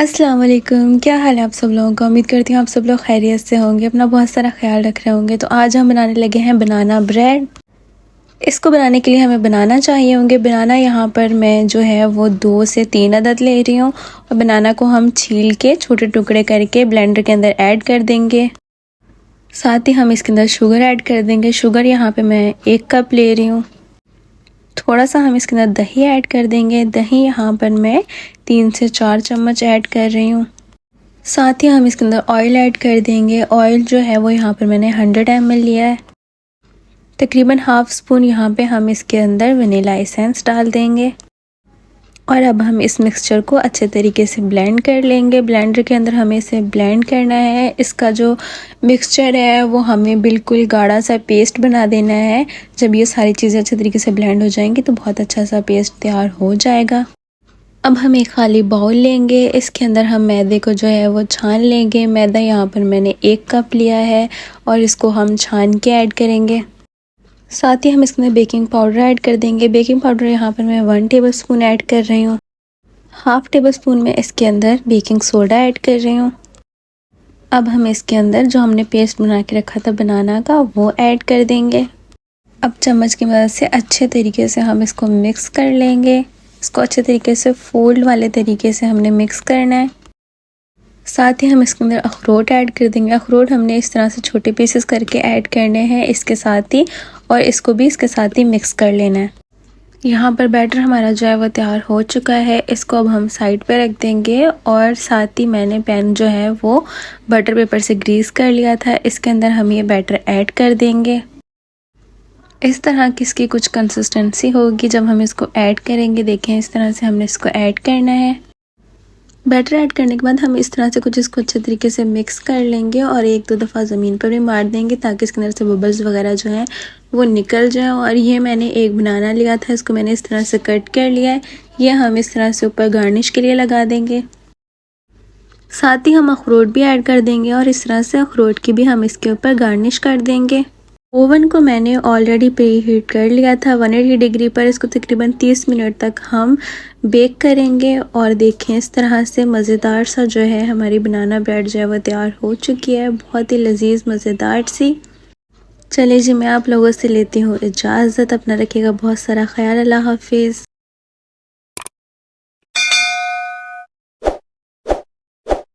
अस्सलाम वालेकुम। क्या हाल है आप सब लोगों का। उम्मीद करती हूँ आप सब लोग खैरियत से होंगे, अपना बहुत सारा ख्याल रख रहे होंगे। तो आज हम बनाने लगे हैं बनाना ब्रेड। इसको बनाने के लिए हमें बनाना चाहिए होंगे। बनाना यहाँ पर मैं जो है वो 2 से 3 अदद ले रही हूँ और बनाना को हम छील के छोटे टुकड़े करके ब्लेंडर के अंदर ऐड कर देंगे। साथ ही हम इसके अंदर शुगर ऐड कर देंगे। शुगर यहाँ पे मैं 1 कप ले रही हूँ। थोड़ा सा हम इसके अंदर दही ऐड कर देंगे। दही यहाँ पर मैं 3 से 4 चम्मच ऐड कर रही हूँ। साथ ही हम इसके अंदर ऑयल ऐड कर देंगे। ऑयल जो है वो यहाँ पर मैंने 100 ml लिया है। तकरीबन हाफ स्पून यहाँ पे हम इसके अंदर वनीला एसेंस डाल देंगे और अब हम इस मिक्सचर को अच्छे तरीके से ब्लेंड कर लेंगे। ब्लेंडर के अंदर हमें इसे ब्लेंड करना है। इसका जो मिक्सचर है वो हमें बिल्कुल गाढ़ा सा पेस्ट बना देना है। जब ये सारी चीज़ें अच्छे तरीके से ब्लेंड हो जाएंगी तो बहुत अच्छा सा पेस्ट तैयार हो जाएगा। अब हम एक खाली बाउल लेंगे। इसके अंदर हम मैदे को जो है वो छान लेंगे। मैदा यहाँ पर मैंने 1 कप लिया है और इसको हम छान के ऐड करेंगे। साथ ही हम इसके अंदर बेकिंग पाउडर ऐड कर देंगे। बेकिंग पाउडर यहाँ पर मैं 1 टेबलस्पून ऐड कर रही हूँ। हाफ टेबल स्पून में इसके अंदर बेकिंग सोडा ऐड कर रही हूँ। अब हम इसके अंदर जो हमने पेस्ट बना के रखा था बनाना का वो ऐड कर देंगे। अब चम्मच की मदद से अच्छे तरीके से हम इसको मिक्स कर लेंगे। इसको अच्छे तरीके से फोल्ड वाले तरीके से हमने मिक्स करना है। साथ ही हम इसके अंदर अखरोट ऐड कर देंगे। अखरोट हमने इस तरह से छोटे पीसेस करके ऐड करने हैं इसके साथ ही, और इसको भी इसके साथ ही मिक्स कर लेना है। यहाँ पर बैटर हमारा जो है वो तैयार हो चुका है। इसको अब हम साइड पे रख देंगे और साथ ही मैंने पैन जो है वो बटर पेपर से ग्रीस कर लिया था। इसके अंदर हम ये बैटर ऐड कर देंगे। इस तरह की इसकी कुछ कंसिस्टेंसी होगी जब हम इसको ऐड करेंगे। देखें इस तरह से हमने इसको ऐड करना है। बैटर ऐड करने के बाद हम इस तरह से कुछ इसको अच्छे तरीके से मिक्स कर लेंगे और 1-2 दफ़ा ज़मीन पर भी मार देंगे ताकि इसके अंदर से बबल्स वगैरह जो हैं वो निकल जाए। और ये मैंने एक बनाना लिया था, इसको मैंने इस तरह से कट कर लिया है। ये हम इस तरह से ऊपर गार्निश के लिए लगा देंगे। साथ ही हम अखरोट भी ऐड कर देंगे और इस तरह से अखरोट की भी हम इसके ऊपर गार्निश कर देंगे। ओवन को मैंने ऑलरेडी प्री हीट कर लिया था 180 डिग्री पर। इसको तकरीबन 30 मिनट तक हम बेक करेंगे और देखें इस तरह से मज़ेदार सा जो है हमारी बनाना ब्रेड जो है वो तैयार हो चुकी है। बहुत ही लजीज मज़ेदार सी। चलिए जी, मैं आप लोगों से लेती हूँ इजाज़त। अपना रखिएगा बहुत सारा ख्याल। अल्लाह हाफिज़।